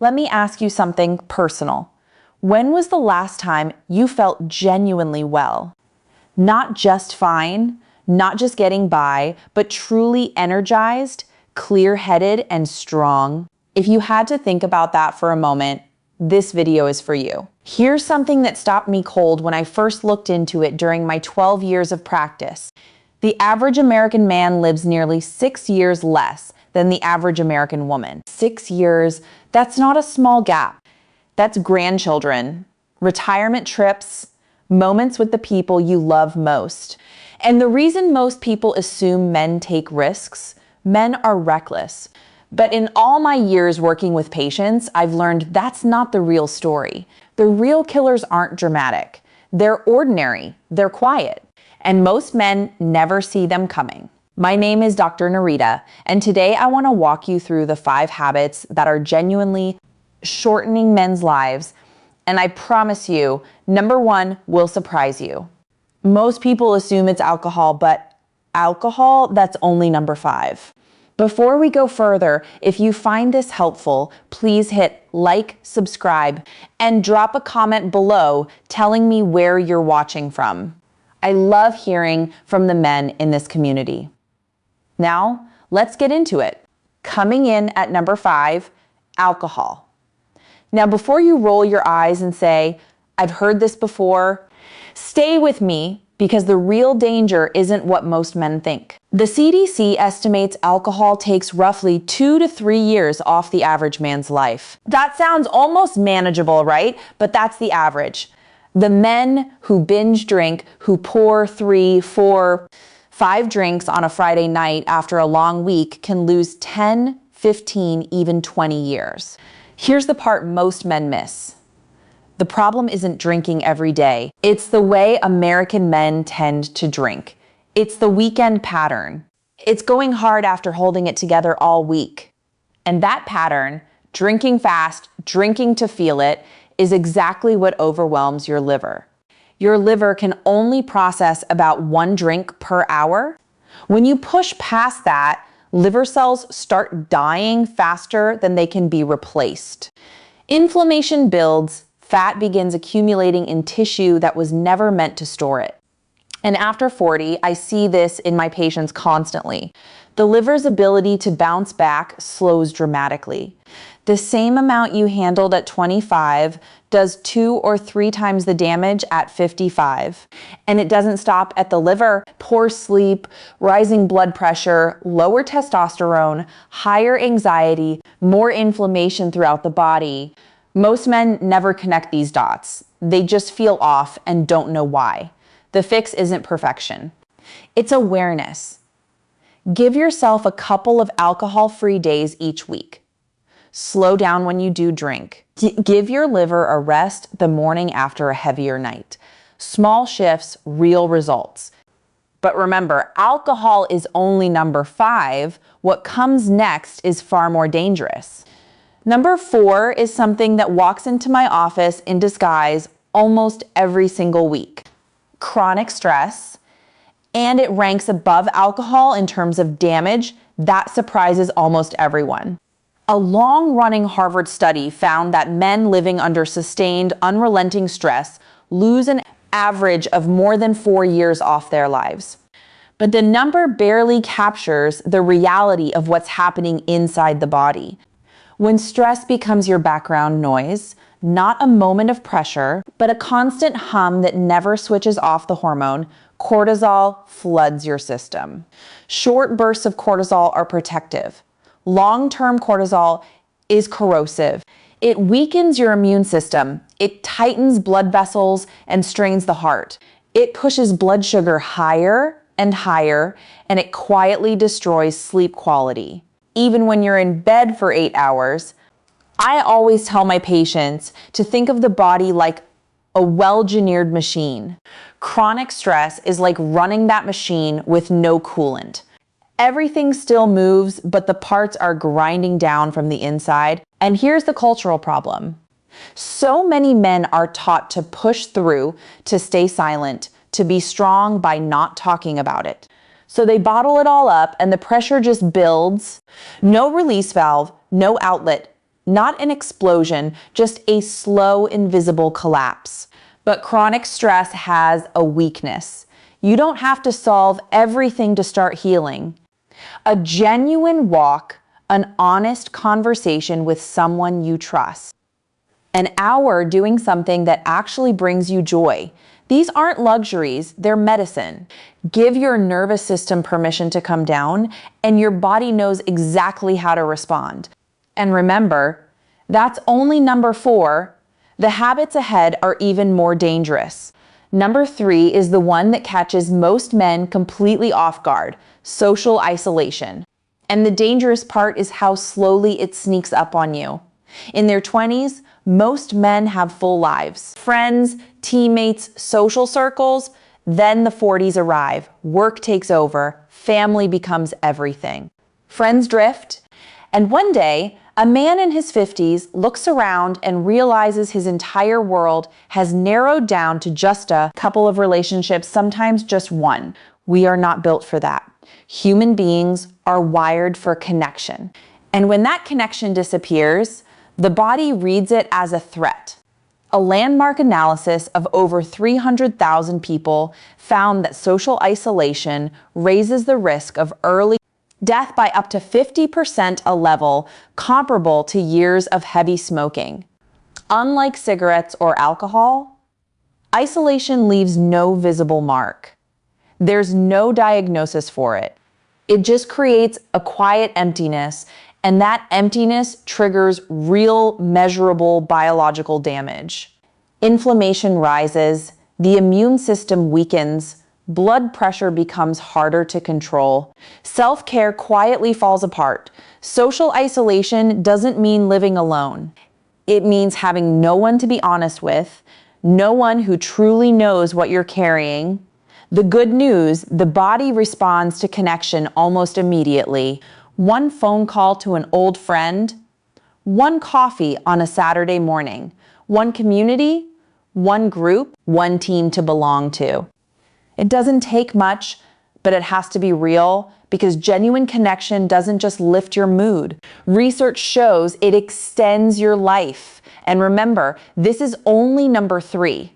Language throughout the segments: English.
Let me ask you something personal. When was the last time you felt genuinely well? Not just fine, not just getting by, but truly energized, clear-headed, and strong. If you had to think about that for a moment, this video is for you. Here's something that stopped me cold when I first looked into it during my 12 years of practice. The average American man lives nearly 6 years less than the average American woman. 6 years, that's not a small gap. That's grandchildren, retirement trips, moments with the people you love most. And the reason most people assume men take risks, men are reckless. But in all my years working with patients, I've learned that's not the real story. The real killers aren't dramatic. They're ordinary, they're quiet, and most men never see them coming. My name is Dr. Nerita, and today I want to walk you through the 5 habits that are genuinely shortening men's lives, and I promise you, number 1 will surprise you. Most people assume it's alcohol, but alcohol, that's only number 5. Before we go further, if you find this helpful, please hit like, subscribe, and drop a comment below telling me where you're watching from. I love hearing from the men in this community. Now, let's get into it. Coming in at number 5, alcohol. Now, before you roll your eyes and say, I've heard this before, stay with me because the real danger isn't what most men think. The CDC estimates alcohol takes roughly 2 to 3 years off the average man's life. That sounds almost manageable, right? But that's the average. The men who binge drink, who pour 3, 4, 5 drinks on a Friday night after a long week can lose 10, 15, even 20 years. Here's the part most men miss. The problem isn't drinking every day. It's the way American men tend to drink. It's the weekend pattern. It's going hard after holding it together all week. And that pattern, drinking fast, drinking to feel it, is exactly what overwhelms your liver. Your liver can only process about 1 drink per hour. When you push past that, liver cells start dying faster than they can be replaced. Inflammation builds, fat begins accumulating in tissue that was never meant to store it. And after 40, I see this in my patients constantly. The liver's ability to bounce back slows dramatically. The same amount you handled at 25 does 2 or 3 times the damage at 55. And it doesn't stop at the liver. Poor sleep, rising blood pressure, lower testosterone, higher anxiety, more inflammation throughout the body. Most men never connect these dots. They just feel off and don't know why. The fix isn't perfection. It's awareness. Give yourself a couple of alcohol-free days each week. Slow down when you do drink. Give your liver a rest the morning after a heavier night. Small shifts, real results. But remember, alcohol is only number 5. What comes next is far more dangerous. Number 4 is something that walks into my office in disguise almost every single week. Chronic stress, and it ranks above alcohol in terms of damage. That surprises almost everyone. A long-running Harvard study found that men living under sustained, unrelenting stress lose an average of more than 4 years off their lives. But the number barely captures the reality of what's happening inside the body. When stress becomes your background noise, not a moment of pressure, but a constant hum that never switches off the hormone, cortisol floods your system. Short bursts of cortisol are protective. Long-term cortisol is corrosive. It weakens your immune system. It tightens blood vessels and strains the heart. It pushes blood sugar higher and higher, and it quietly destroys sleep quality. Even when you're in bed for 8 hours, I always tell my patients to think of the body like a well-engineered machine. Chronic stress is like running that machine with no coolant. Everything still moves, but the parts are grinding down from the inside. And here's the cultural problem. So many men are taught to push through, to stay silent, to be strong by not talking about it. So they bottle it all up and the pressure just builds. No release valve, no outlet, Not an explosion, just a slow, invisible collapse. But chronic stress has a weakness. You don't have to solve everything to start healing. A genuine walk, an honest conversation with someone you trust. An hour doing something that actually brings you joy. These aren't luxuries, they're medicine. Give your nervous system permission to come down, and your body knows exactly how to respond. And remember, that's only number 4. The habits ahead are even more dangerous. Number 3 is the one that catches most men completely off guard: social isolation. And the dangerous part is how slowly it sneaks up on you. In their 20s, most men have full lives. Friends, teammates, social circles. Then the 40s arrive. Work takes over. Family becomes everything. Friends drift. And one day, a man in his 50s looks around and realizes his entire world has narrowed down to just a couple of relationships, sometimes just one. We are not built for that. Human beings are wired for connection. And when that connection disappears, the body reads it as a threat. A landmark analysis of over 300,000 people found that social isolation raises the risk of early death by up to 50%, a level comparable to years of heavy smoking. Unlike cigarettes or alcohol, isolation leaves no visible mark. There's no diagnosis for it. It just creates a quiet emptiness, and that emptiness triggers real, measurable biological damage. Inflammation rises, the immune system weakens, blood pressure becomes harder to control. Self-care quietly falls apart. Social isolation doesn't mean living alone. It means having no one to be honest with, no one who truly knows what you're carrying. The good news, the body responds to connection almost immediately. One phone call to an old friend, one coffee on a Saturday morning, one community, one group, one team to belong to. It doesn't take much, but it has to be real, because genuine connection doesn't just lift your mood. Research shows it extends your life. And remember, this is only number 3.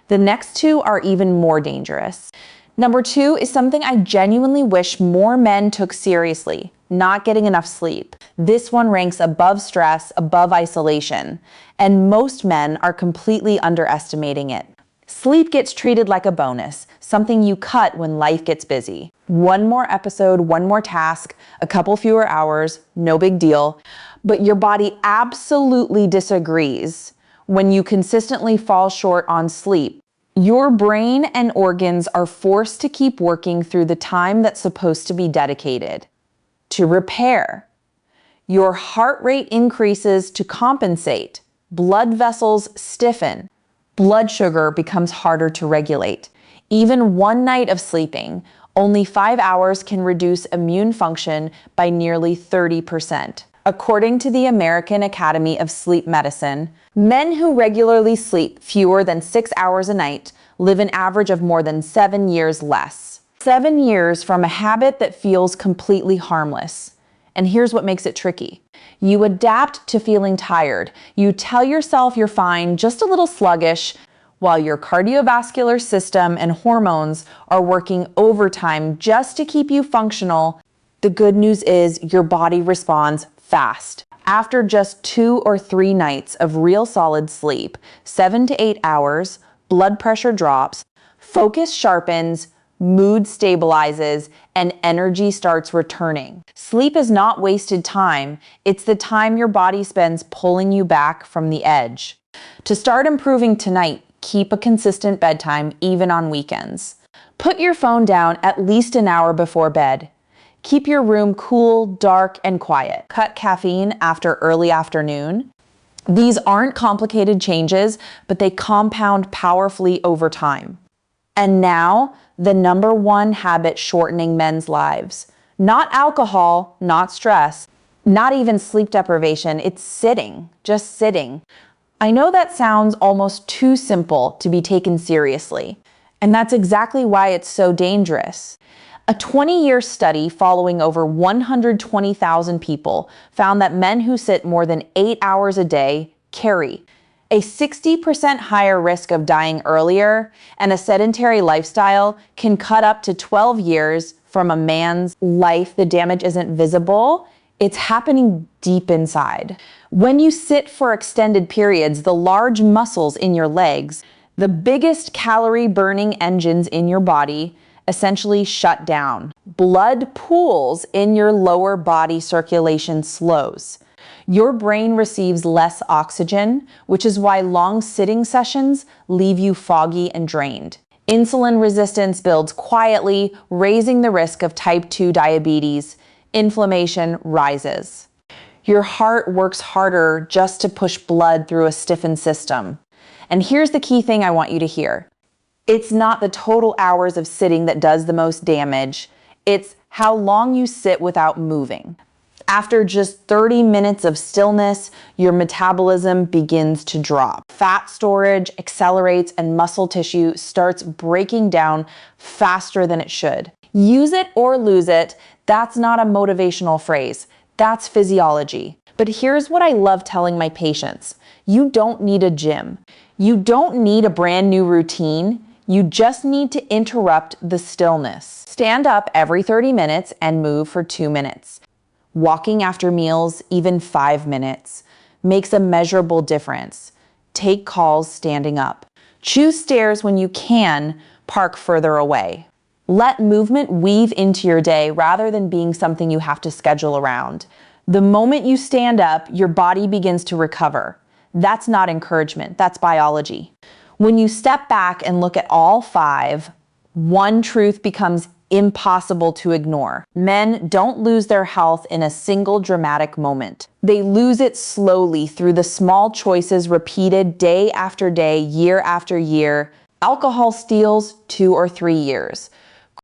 The next 2 are even more dangerous. Number 2 is something I genuinely wish more men took seriously: not getting enough sleep. This one ranks above stress, above isolation, and most men are completely underestimating it. Sleep gets treated like a bonus, something you cut when life gets busy. One more episode, one more task, a couple fewer hours, no big deal. But your body absolutely disagrees when you consistently fall short on sleep. Your brain and organs are forced to keep working through the time that's supposed to be dedicated to repair. Your heart rate increases to compensate. Blood vessels stiffen. Blood sugar becomes harder to regulate. Even one night of sleeping, only 5 hours, can reduce immune function by nearly 30%. According to the American Academy of Sleep Medicine, men who regularly sleep fewer than 6 hours a night live an average of more than 7 years less. 7 years from a habit that feels completely harmless. And here's what makes it tricky. You adapt to feeling tired. You tell yourself you're fine, just a little sluggish, while your cardiovascular system and hormones are working overtime just to keep you functional. The good news is your body responds fast. After just 2 or 3 nights of real solid sleep, 7 to 8 hours, blood pressure drops, focus sharpens, mood stabilizes, and energy starts returning. Sleep is not wasted time. It's the time your body spends pulling you back from the edge. To start improving tonight, keep a consistent bedtime, even on weekends. Put your phone down at least an hour before bed. Keep your room cool, dark, and quiet. Cut caffeine after early afternoon. These aren't complicated changes, but they compound powerfully over time. And now, the number 1 habit shortening men's lives. Not alcohol, not stress, not even sleep deprivation. It's sitting, just sitting. I know that sounds almost too simple to be taken seriously, and that's exactly why it's so dangerous. A 20-year study following over 120,000 people found that men who sit more than 8 hours a day carry a 60% higher risk of dying earlier, and a sedentary lifestyle can cut up to 12 years from a man's life. The damage isn't visible, it's happening deep inside. When you sit for extended periods, the large muscles in your legs, the biggest calorie-burning engines in your body, essentially shut down. Blood pools in your lower body circulation slows. Your brain receives less oxygen, which is why long sitting sessions leave you foggy and drained. Insulin resistance builds quietly, raising the risk of type 2 diabetes. Inflammation rises. Your heart works harder just to push blood through a stiffened system. And here's the key thing I want you to hear. It's not the total hours of sitting that does the most damage. It's how long you sit without moving. After just 30 minutes of stillness, your metabolism begins to drop. Fat storage accelerates and muscle tissue starts breaking down faster than it should. Use it or lose it. That's not a motivational phrase. That's physiology. But here's what I love telling my patients. You don't need a gym. You don't need a brand new routine. You just need to interrupt the stillness. Stand up every 30 minutes and move for 2 minutes. Walking after meals, even 5 minutes, makes a measurable difference. Take calls standing up. Choose stairs when you can, park further away. Let movement weave into your day rather than being something you have to schedule around. The moment you stand up, your body begins to recover. That's not encouragement, that's biology. When you step back and look at all 5, one truth becomes impossible to ignore. Men don't lose their health in a single dramatic moment. They lose it slowly through the small choices repeated day after day, year after year. Alcohol steals 2 or 3 years.